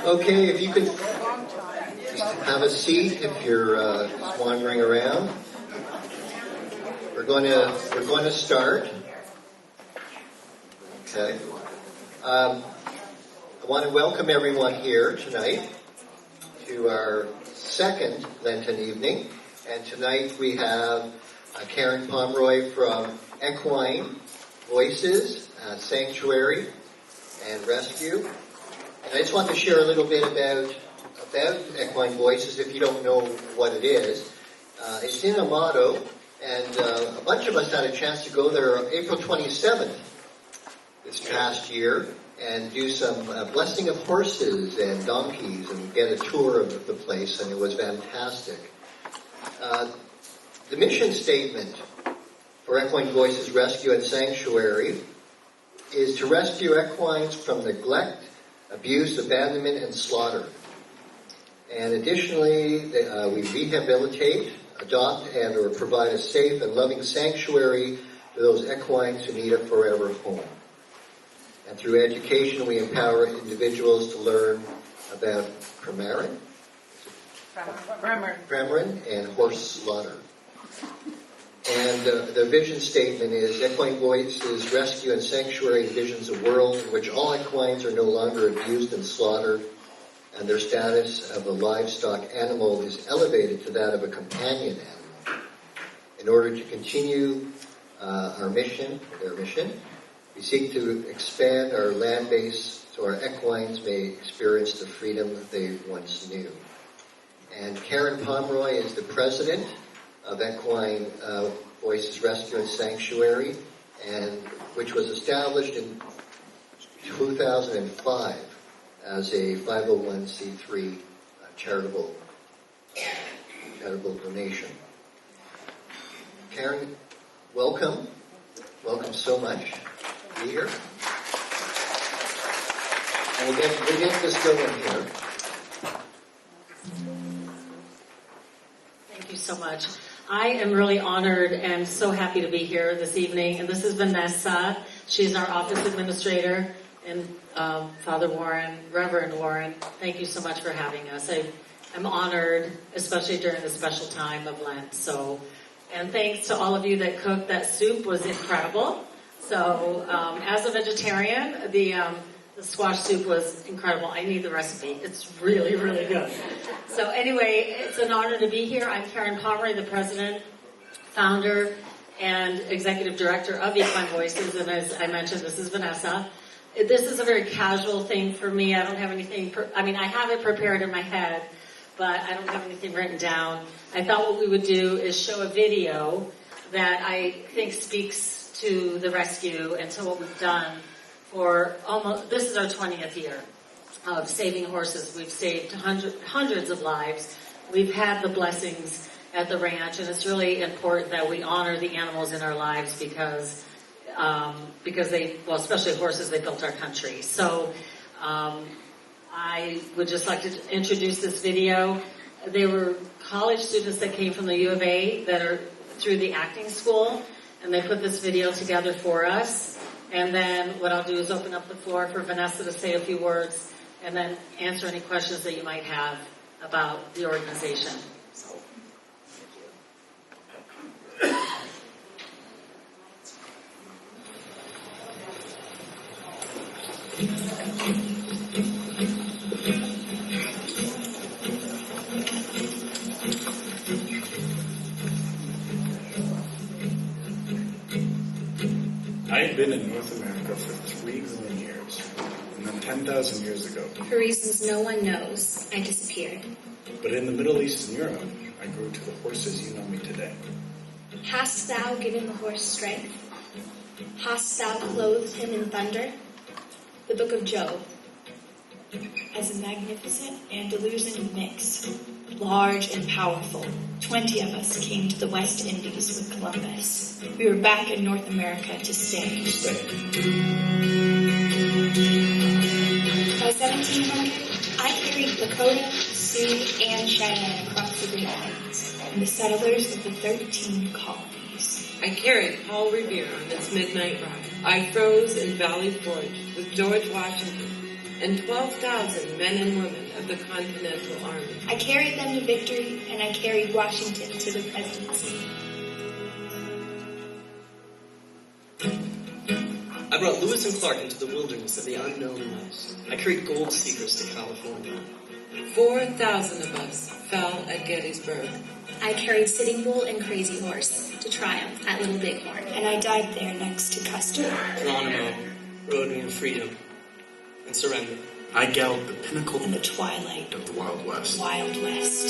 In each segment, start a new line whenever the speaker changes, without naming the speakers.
Okay, if you could just have a seat if you're wandering around. We're going to start. Okay. I want to welcome everyone here tonight to our second Lenten evening. And tonight we have Karen Pomroy from Equine Voices Sanctuary and Rescue. And I just want to share a little bit about Equine Voices, if you don't know what it is. It's in Amado, and a bunch of us had a chance to go there on April 27th this past year and do some blessing of horses and donkeys and get a tour of the place, and it was fantastic. The mission statement for Equine Voices Rescue and Sanctuary is to rescue equines from neglect, abuse, abandonment, and slaughter. And additionally, we rehabilitate, adopt, and or provide a safe and loving sanctuary to those equines who need a forever home. And through education, we empower individuals to learn about premarin and horse slaughter. And the vision statement is Equine Voices Rescue and Sanctuary envisions a world in which all equines are no longer abused and slaughtered, and their status of a livestock animal is elevated to that of a companion animal. In order to continue their mission, we seek to expand our land base so our equines may experience the freedom they once knew. And Karen Pomroy is the president of Equine Voices Rescue and Sanctuary, and which was established in 2005 as a 501c3 charitable donation. Karen, welcome. Welcome so much to be here. And we'll get this going here.
Thank you so much. I am really honored and so happy to be here this evening. And this is Vanessa. She's our office administrator. And Father Warren, Reverend Warren, thank you so much for having us. I'm honored, especially during the special time of Lent. And thanks to all of you that cooked. That soup was incredible. So as a vegetarian, the squash soup was incredible. I need the recipe. It's really, really good. So anyway, it's an honor to be here. I'm Karen Pomroy, the president, founder, and executive director of Equine Voices. And as I mentioned, this is Vanessa. This is a very casual thing for me. I don't have anything, I have it prepared in my head, but I don't have anything written down. I thought what we would do is show a video that I think speaks to the rescue and to what we've done for this is our 20th year of saving horses. We've saved hundreds of lives. We've had the blessings at the ranch, and it's really important that we honor the animals in our lives because they, well, especially horses, they built our country. So I would just like to introduce this video. They were college students that came from the U of A that are through the acting school, and they put this video together for us. And then what I'll do is open up the floor for Vanessa to say a few words and then answer any questions that you might have about the organization. So, thank you.
I had been in North America for 3 million years, and then 10,000 years ago.
For reasons no one knows, I disappeared.
But in the Middle East and Europe, I grew to the horses you know me today.
Hast thou given the horse strength? Hast thou clothed him in thunder? The book of Job. As a magnificent Andalusian mix, large and powerful, 20 of us came to the West Indies with Columbus. We were back in North America to stay. By 1700, I carried Lakota, Sioux, and Cheyenne across the Great Plains, and the settlers of the 13 colonies.
I carried Paul Revere on its midnight ride. I froze in Valley Forge with George Washington and 12,000 men and women of the Continental Army.
I carried them to victory, and I carried Washington to the presidency.
I brought Lewis and Clark into the wilderness of the unknown west. I carried gold seekers to California.
4,000 of us fell at Gettysburg.
I carried Sitting Bull and Crazy Horse to triumph at Little Bighorn, and I died there next to Custer.
Geronimo rode me in freedom and surrender.
I galloped the pinnacle
In the twilight
of the Wild West.
Wild West.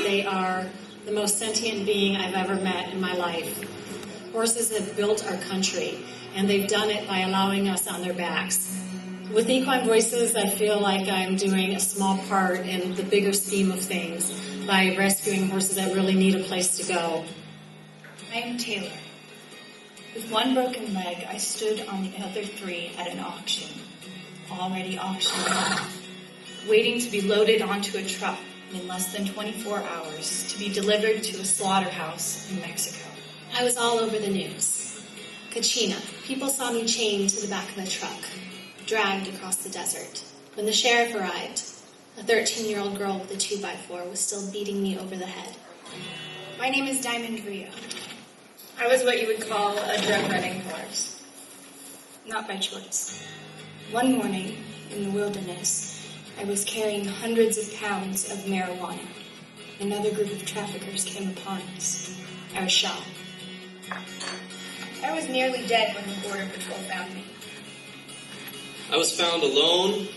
They are the most sentient being I've ever met in my life. Horses have built our country, and they've done it by allowing us on their backs. With Equine Voices, I feel like I'm doing a small part in the bigger scheme of things by rescuing horses that really need a place to go.
I am Taylor. With one broken leg, I stood on the other three at an auction, already auctioned off, waiting to be loaded onto a truck in less than 24 hours to be delivered to a slaughterhouse in Mexico. I was all over the news. Kachina. People saw me chained to the back of a truck, dragged across the desert. When the sheriff arrived, a 13-year-old girl with a 2x4 was still beating me over the head. My name is Diamond Rio. I was what you would call a drug-running horse. Not by choice. One morning, in the wilderness, I was carrying hundreds of pounds of marijuana. Another group of traffickers came upon us. I was shot. I was nearly dead when the Border Patrol found me.
I was found alone,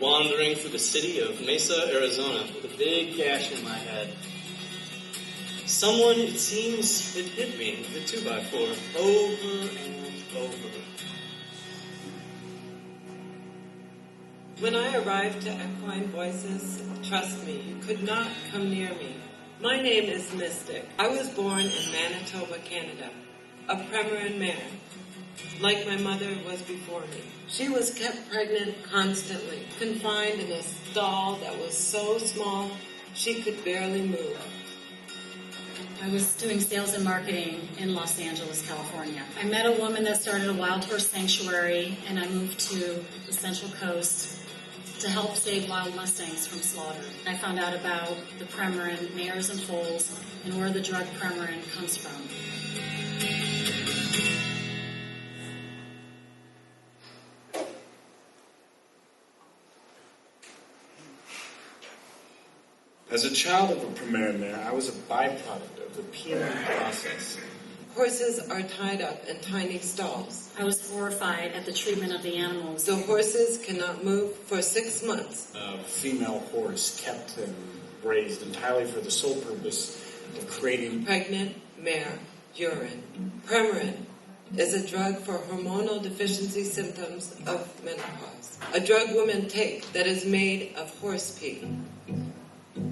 wandering through the city of Mesa, Arizona, with a big gash in my head. Someone, it seems, had hit me with a 2x4 over and over.
When I arrived to Equine Voices, trust me, you could not come near me. My name is Mystic. I was born in Manitoba, Canada, a Premarin mare, like my mother was before me. She was kept pregnant constantly, confined in a stall that was so small she could barely move.
I was doing sales and marketing in Los Angeles, California. I met a woman that started a wild horse sanctuary, and I moved to the Central Coast to help save wild mustangs from slaughter. I found out about the Premarin mares and foals and where the drug Premarin comes from.
As a child of a Premarin mare, I was a byproduct of the peeling process.
Horses are tied up in tiny stalls.
I was horrified at the treatment of the animals.
The horses cannot move for 6 months.
A female horse kept and raised entirely for the sole purpose of creating
Pregnant mare urine. Premarin is a drug for hormonal deficiency symptoms of menopause. A drug women take that is made of horse pee.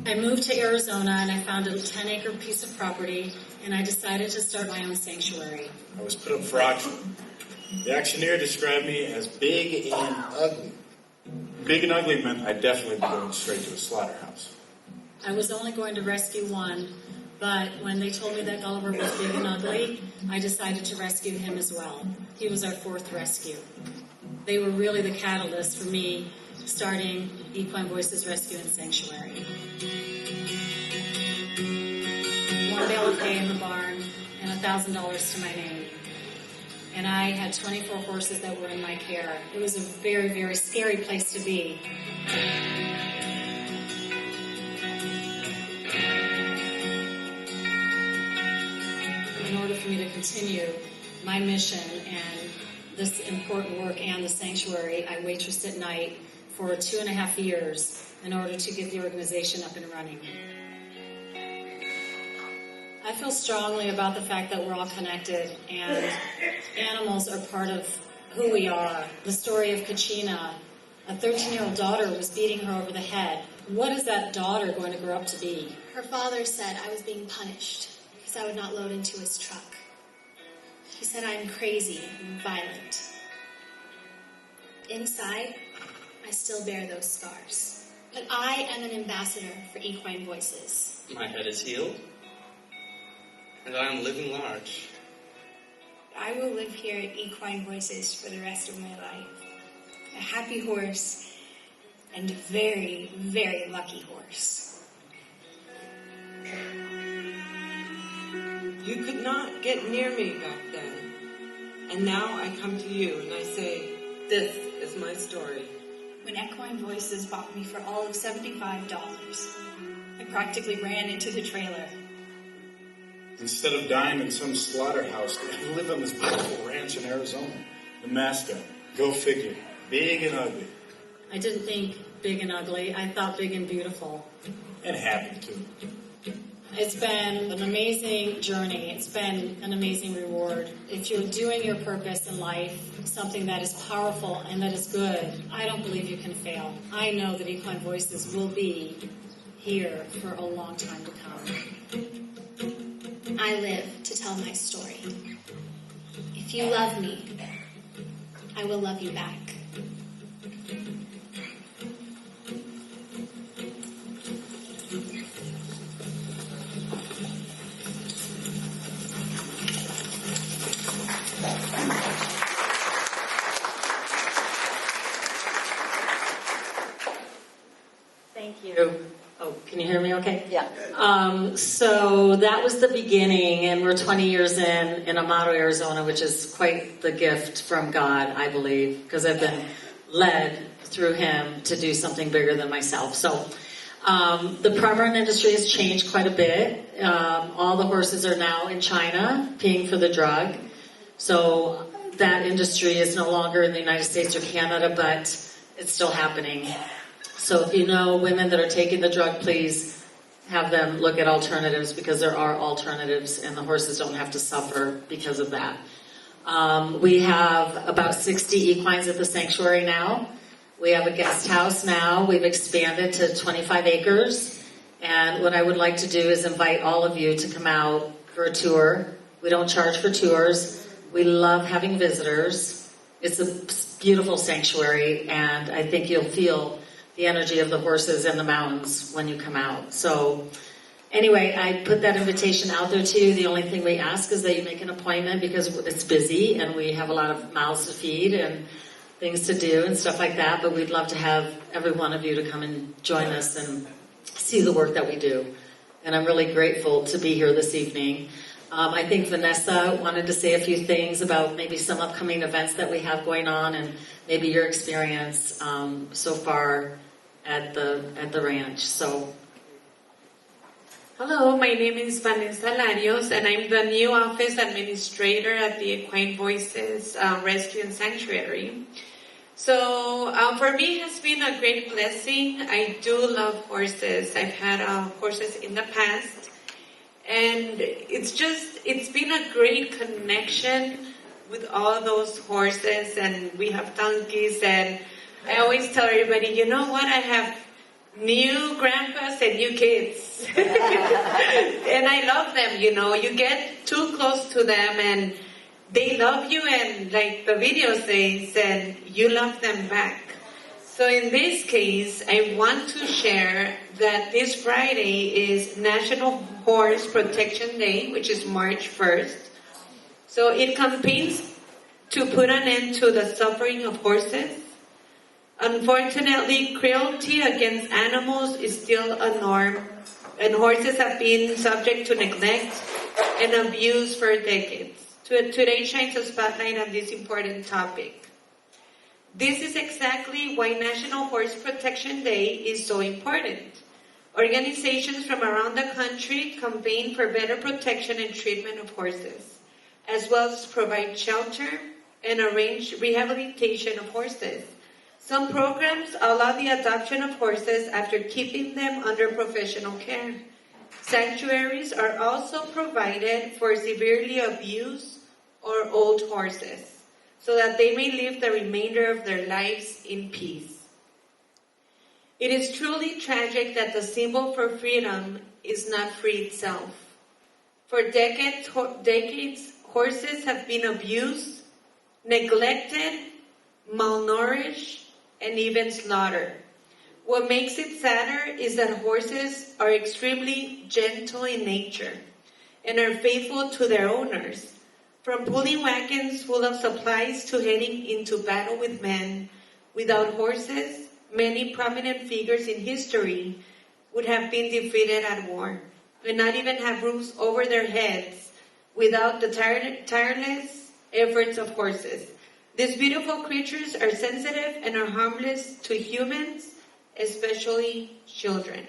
I moved to Arizona and I found a 10-acre piece of property, and I decided to start my own sanctuary.
I was put up for auction. The auctioneer described me as big and ugly. Big and ugly meant I'd definitely be going straight to a slaughterhouse.
I was only going to rescue one, but when they told me that Gulliver was big and ugly, I decided to rescue him as well. He was our 4th rescue. They were really the catalyst for me starting Equine Voices Rescue Sanctuary. 1 bale of hay in the barn and $1,000 to my name. And I had 24 horses that were in my care. It was a very, very scary place to be. In order for me to continue my mission and this important work and the sanctuary, I waitressed at night for 2.5 years in order to get the organization up and running. I feel strongly about the fact that we're all connected and animals are part of who we are. The story of Kachina, a 13-year-old daughter was beating her over the head. What is that daughter going to grow up to be?
Her father said I was being punished because I would not load into his truck. He said I am crazy and violent. Inside, I still bear those scars. But I am an ambassador for Equine Voices.
My head is healed, and I am living large.
I will live here at Equine Voices for the rest of my life. A happy horse and a very, very lucky horse.
You could not get near me back then. And now I come to you and I say, this is my story.
When Equine Voices bought me for all of $75, I practically ran into the trailer.
Instead of dying in some slaughterhouse, I live on this beautiful ranch in Arizona. Nebraska. Go figure. Big and ugly.
I didn't think big and ugly. I thought big and beautiful.
And happy, too.
It's been an amazing journey. It's been an amazing reward. If you're doing your purpose in life, something that is powerful and that is good, I don't believe you can fail. I know that Equine Voices will be here for a long time to come.
I live to tell my story. If you love me, I will love you back.
Thank you. Oh, can you hear me okay?
Yeah.
So that was the beginning, and we're 20 years in Amado, Arizona, which is quite the gift from God, I believe, because I've been led through Him to do something bigger than myself. So the permanent industry has changed quite a bit. All the horses are now in China paying for the drug. So that industry is no longer in the United States or Canada, but it's still happening. So if you know women that are taking the drug, please have them look at alternatives, because there are alternatives and the horses don't have to suffer because of that. We have about 60 equines at the sanctuary now. We have a guest house now. We've expanded to 25 acres. And what I would like to do is invite all of you to come out for a tour. We don't charge for tours. We love having visitors. It's a beautiful sanctuary, and I think you'll feel the energy of the horses and the mountains when you come out. So anyway, I put that invitation out there to you. The only thing we ask is that you make an appointment, because it's busy and we have a lot of mouths to feed and things to do and stuff like that. But we'd love to have every one of you to come and join us and see the work that we do. And I'm really grateful to be here this evening. I think Vanessa wanted to say a few things about maybe some upcoming events that we have going on, and maybe your experience so far at the ranch. So,
hello, my name is Vanessa Larios, and I'm the new office administrator at the Equine Voices Rescue Sanctuary. So for me, it has been a great blessing. I do love horses. I've had horses in the past, and it's been a great connection with all those horses, and we have donkeys, and I always tell everybody, you know what, I have new grandpas and new kids. And I love them, you know. You get too close to them and they love you, and like the video says, and you love them back. So in this case, I want to share that this Friday is National Horse Protection Day, which is March 1st. So it campaigns to put an end to the suffering of horses. Unfortunately, cruelty against animals is still a norm, and horses have been subject to neglect and abuse for decades. Today shines a spotlight on this important topic. This is exactly why National Horse Protection Day is so important. Organizations from around the country campaign for better protection and treatment of horses, as well as provide shelter and arrange rehabilitation of horses. Some programs allow the adoption of horses after keeping them under professional care. Sanctuaries are also provided for severely abused or old horses, so that they may live the remainder of their lives in peace. It is truly tragic that the symbol for freedom is not free itself. For decades, horses have been abused, neglected, malnourished, and even slaughtered. What makes it sadder is that horses are extremely gentle in nature and are faithful to their owners. From pulling wagons full of supplies to heading into battle with men, without horses, many prominent figures in history would have been defeated at war and not even have roofs over their heads without the tireless efforts of horses. These beautiful creatures are sensitive and are harmless to humans, especially children.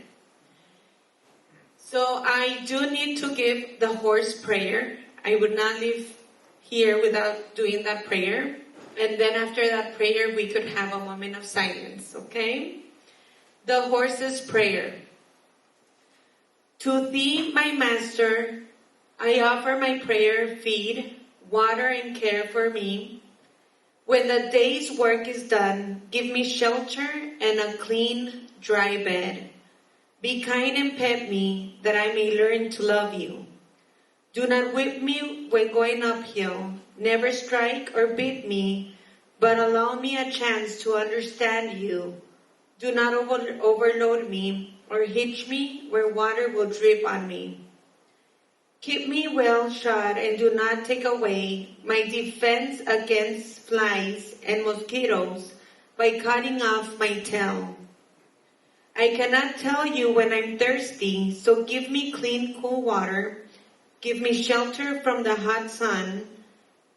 So I do need to give the horse prayer. I would not leave here without doing that prayer. And then after that prayer, we could have a moment of silence, okay? The horse's prayer. To thee, my master, I offer my prayer, feed, water, and care for me. When the day's work is done, give me shelter and a clean, dry bed. Be kind and pet me, that I may learn to love you. Do not whip me when going uphill. Never strike or beat me, but allow me a chance to understand you. Do not overload me or hitch me where water will drip on me. Keep me well shod and do not take away my defense against flies and mosquitoes by cutting off my tail. I cannot tell you when I'm thirsty, so give me clean, cool water. Give me shelter from the hot sun.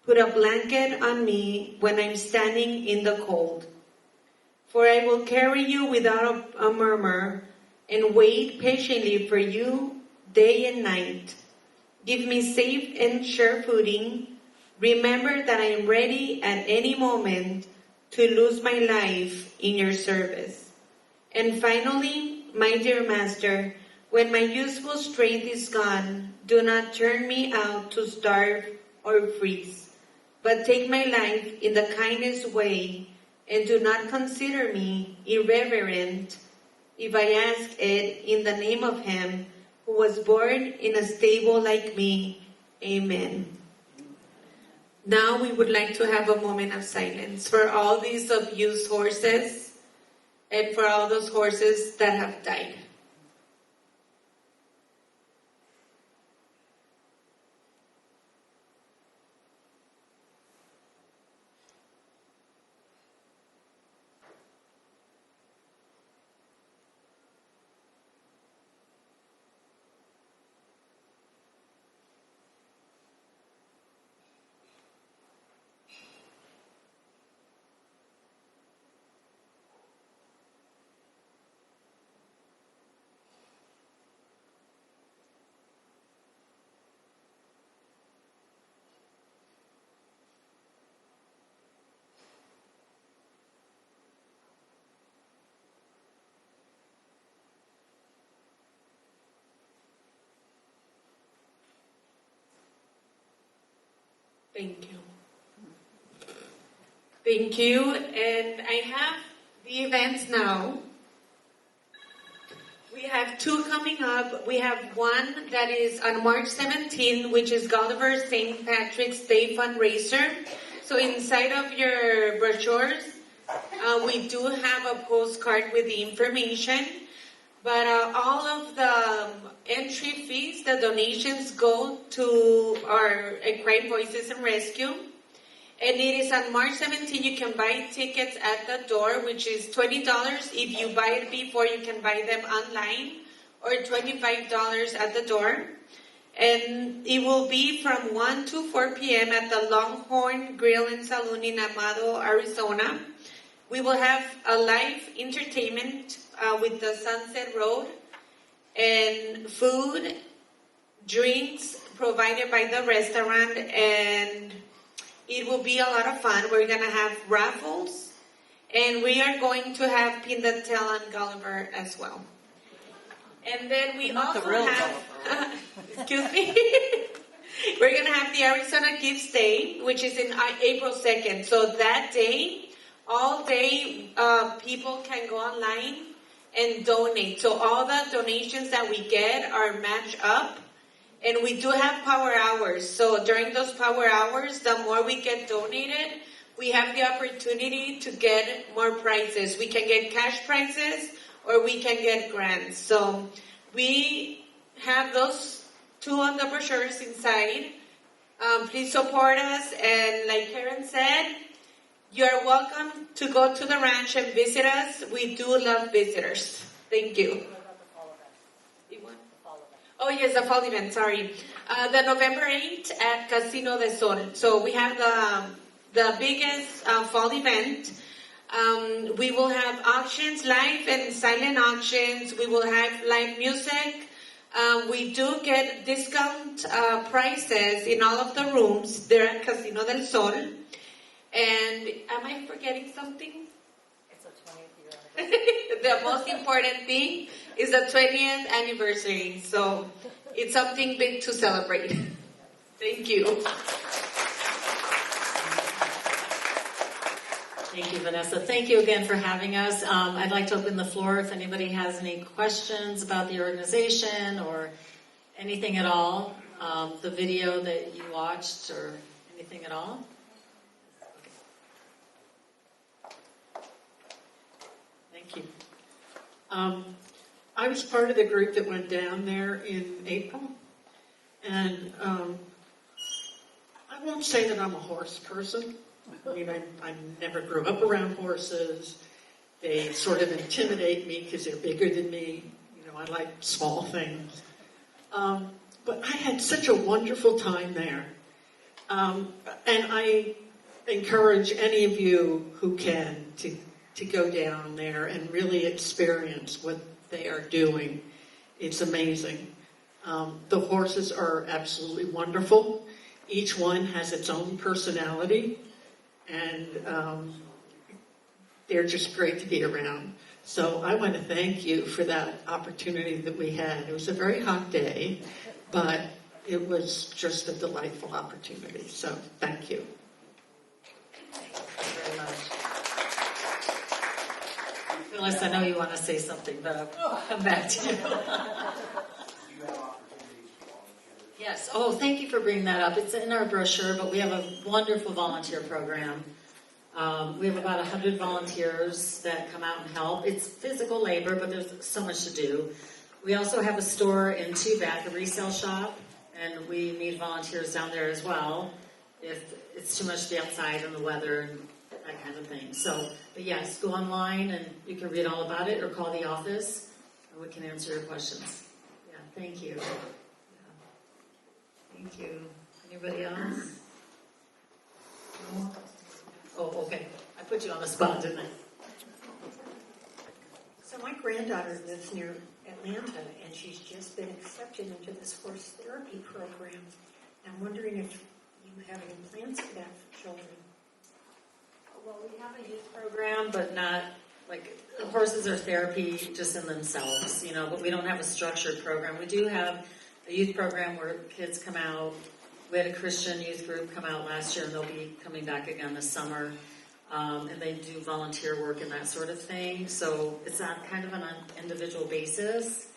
Put a blanket on me when I'm standing in the cold. For I will carry you without a murmur and wait patiently for you day and night. Give me safe and sure footing. Remember that I am ready at any moment to lose my life in your service. And finally, my dear master, when my useful strength is gone, do not turn me out to starve or freeze, but take my life in the kindest way, and do not consider me irreverent if I ask it in the name of him who was born in a stable like me. Amen. Now we would like to have a moment of silence for all these abused horses and for all those horses that have died. Thank you. Thank you. And I have the events now. We have two coming up. We have one that is on March 17th, which is Gulliver St. Patrick's Day fundraiser. So inside of your brochures, we do have a postcard with the information. But all of the entry fees, the donations go to our Equine Voices and Rescue. And it is on March 17th. You can buy tickets at the door, which is $20. If you buy it before, you can buy them online, or $25 at the door. And it will be from 1 to 4 p.m. at the Longhorn Grill and Saloon in Amado, Arizona. We will have a live entertainment with the Sunset Road and food, drinks provided by the restaurant, and it will be a lot of fun. We're going to have raffles, and we are going to have Pin the Tail on Gulliver as well. And then we also have, excuse me, we're going to have the Arizona Gifts Day, which is in April 2nd. So that day, all day, people can go online and donate. So all the donations that we get are matched up. And we do have power hours. So during those power hours, the more we get donated, we have the opportunity to get more prizes. We can get cash prizes or we can get grants. So we have those two on the brochures inside. Please support us. And like Karen said, you're welcome to go to the ranch and visit us. We do love visitors. Thank you. Oh yes, the fall event, sorry. The November 8th at Casino del Sol. So we have the biggest fall event. We will have auctions, live and silent auctions. We will have live music. We do get discount prices in all of the rooms there at Casino del Sol. And am I forgetting something?
It's the 20th year.
The most important thing is the 20th anniversary. So it's something big to celebrate. Thank you.
Thank you, Vanessa. Thank you again for having us. I'd like to open the floor if anybody has any questions about the organization or anything at all. The video that you watched or anything at all.
Thank you. I was part of the group that went down there in April, and I won't say that I'm a horse person. I mean, I never grew up around horses. They sort of intimidate me because they're bigger than me. You know, I like small things. But I had such a wonderful time there. And I encourage any of you who can to go down there and really experience what they are doing. It's amazing. The horses are absolutely wonderful. Each one has its own personality, and they're just great to be around. So I want to thank you for that opportunity that we had. It was a very hot day, but it was just a delightful opportunity. So thank you.
Thank you very much. Phyllis, I know you want to say something, but I'll come back to you. Yes. Oh, thank you for bringing that up. It's in our brochure, but we have a wonderful volunteer program. We have about 100 volunteers that come out and help. It's physical labor, but there's so much to do. We also have a store in Tubac, a resale shop, and we need volunteers down there as well if it's too much to be outside in the weather and that kind of thing. So, but yes, go online and you can read all about it or call the office and we can answer your questions. Yeah, thank you. Thank you. Anybody else? No? Oh, okay. I put you on the spot, didn't I?
So my granddaughter lives near Atlanta, and she's just been accepted into this horse therapy program. I'm wondering if you have any plans for that for children.
Well, we have a youth program, but not, like, horses are therapy just in themselves, you know, but we don't have a structured program. We do have a youth program where kids come out. We had a Christian youth group come out last year, and they'll be coming back again this summer. And they do volunteer work and that sort of thing. So it's on kind of an individual basis.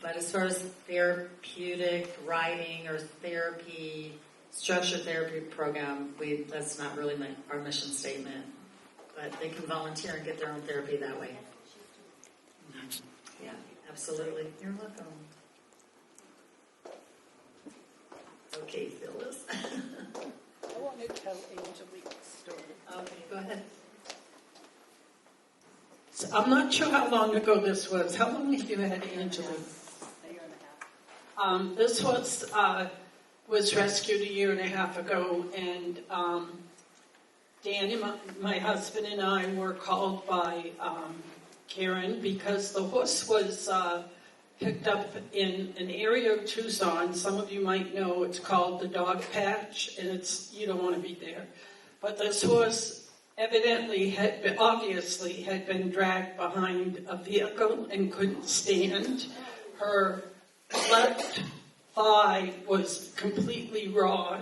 But as far as therapeutic riding or therapy, structured therapy program, that's not really our mission statement. But they can volunteer and get their own therapy that way. Yeah, absolutely. You're welcome. Okay, Phyllis.
I want to tell Angelique's story.
Okay, go ahead.
So I'm not sure how long ago this was. How long have you had Angelique?
A year and a half.
This was rescued a year and a half ago, and Danny, my husband, and I were called by Karen because the horse was picked up in an area of Tucson. Some of you might know it's called the Dog Patch, and you don't want to be there. But this horse evidently obviously had been dragged behind a vehicle and couldn't stand. Her left thigh was completely raw.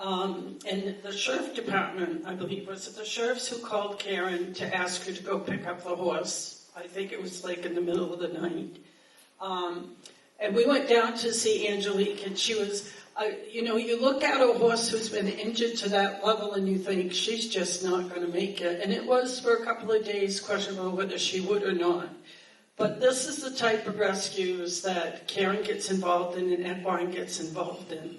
And the sheriff department, I believe, was it the sheriffs who called Karen to ask her to go pick up the horse? I think it was like in the middle of the night. And we went down to see Angelique, and she was You look at a horse who's been injured to that level and you think she's just not going to make it. And it was for a couple of days questionable whether she would or not. But this is the type of rescues that Karen gets involved in and Equine gets involved in.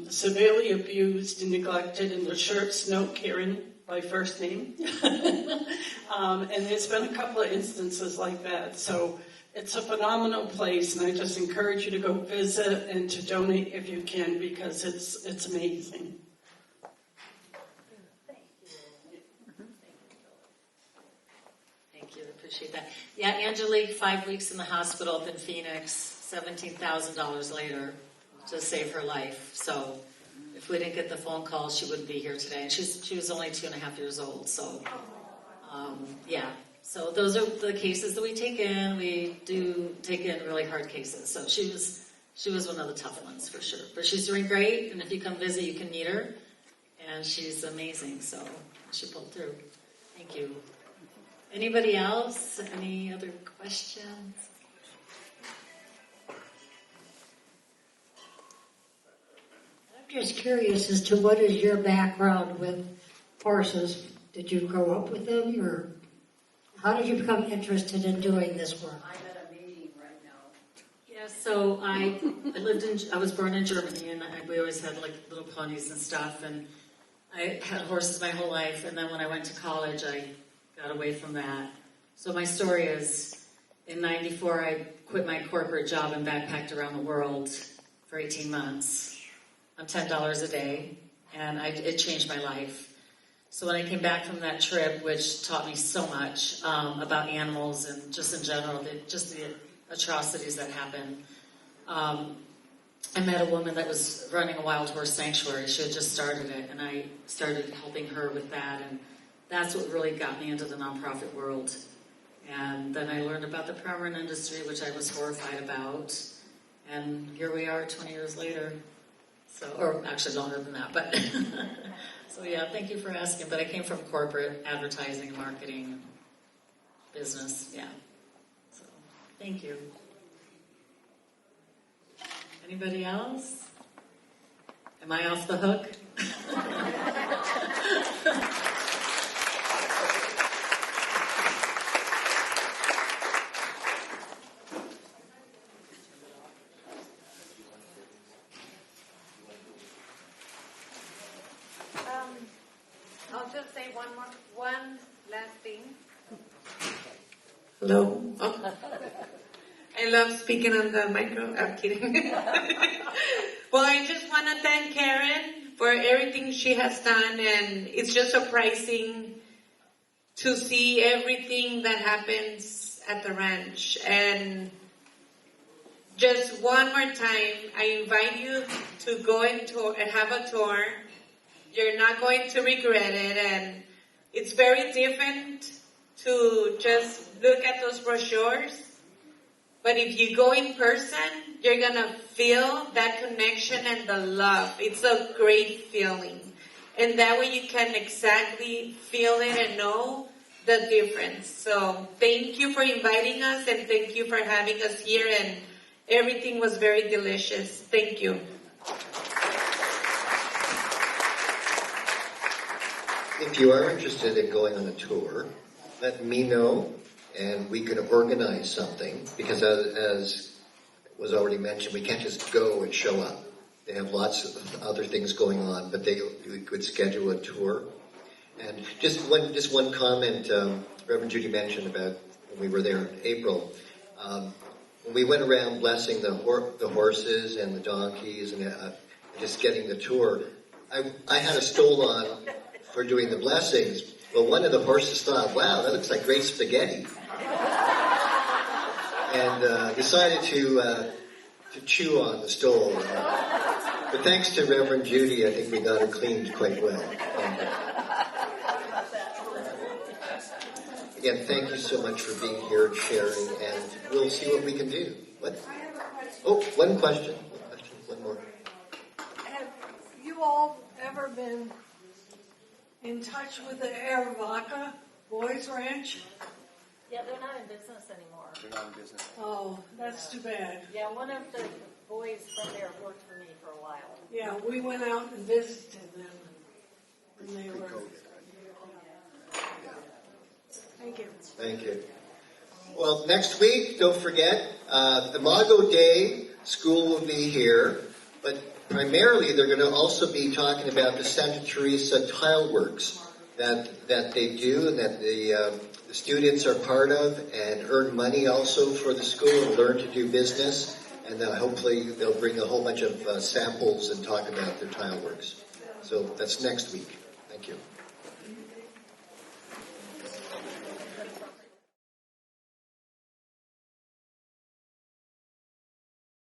Severely abused and neglected, and the shirts note Karen by first name. And there's been a couple of instances like that. So it's a phenomenal place, and I just encourage you to go visit and to donate if you can, because it's amazing.
Thank you, I appreciate that. Yeah, Angelique, 5 weeks in the hospital up in Phoenix, $17,000 later to save her life. So if we didn't get the phone call, she wouldn't be here today. And she was only 2.5 years old. So, yeah. So those are the cases that we take in. We do take in really hard cases. So she was one of the tough ones for sure. But she's doing great. And if you come visit, you can meet her. And she's amazing. So she pulled through. Thank you. Anybody else? Any other questions?
I'm just curious as to what is your background with horses? Did you grow up with them, or how did you become interested in doing this work?
I'm at a meeting right now.
Yeah, so I was born in Germany, and we always had like little ponies and stuff, and I had horses my whole life, and then when I went to college, I got away from that. So my story is, in '94, I quit my corporate job and backpacked around the world for 18 months on $10 a day, and it changed my life. So when I came back from that trip, which taught me so much about animals and just in general, the atrocities that happen, I met a woman that was running a wild horse sanctuary. She had just started it, and I started helping her with that, and that's what really got me into the nonprofit world. And then I learned about the permanent industry, which I was horrified about, and here we are 20 years later. So, or actually longer than that, but so yeah, thank you for asking. But I came from corporate advertising, marketing, business, yeah. So, thank you. Anybody else? Am I off the hook?
I'll just say one last thing.
Hello. Oh. I love speaking on the micro. I'm kidding. Well, I just want to thank Karen for everything she has done, and it's just surprising to see everything that happens at the ranch. And just one more time, I invite you to go and have a tour. You're not going to regret it, and it's very different to just look at those brochures. But if you go in person, you're going to feel that connection and the love. It's a great feeling. And that way you can exactly feel it and know the difference. So thank you for inviting us, and thank you for having us here. And everything was very delicious. Thank you.
If you are interested in going on a tour, let me know, and we can organize something, because as was already mentioned, we can't just go and show up. They have lots of other things going on, but we could schedule a tour. And just one comment, Reverend Judy mentioned about when we were there in April. When we went around blessing the horses and the donkeys and just getting the tour, I had a stole on for doing the blessings. Well, one of the horses thought, wow, that looks like great spaghetti. And decided to chew on the stole. But thanks to Reverend Judy, I think we got her cleaned quite well. Again, thank you so much for being here and sharing, and we'll see what we can do. What? Oh, one question. One more.
Have you all ever been in touch with the Arivaca Boys Ranch?
Yeah, they're not in business anymore.
Oh, that's too bad.
Yeah, one of the
boys from there have worked for me for a while.
Yeah, we went out and visited them when they were. Thank you.
Thank you. Well, next week, don't forget, Amado Day, school will be here, but primarily they're going to also be talking about the Santa Teresa tile works that they do and that the students are part of and earn money also for the school and learn to do business. And then hopefully they'll bring a whole bunch of samples and talk about their tile works. So that's next week. Thank you.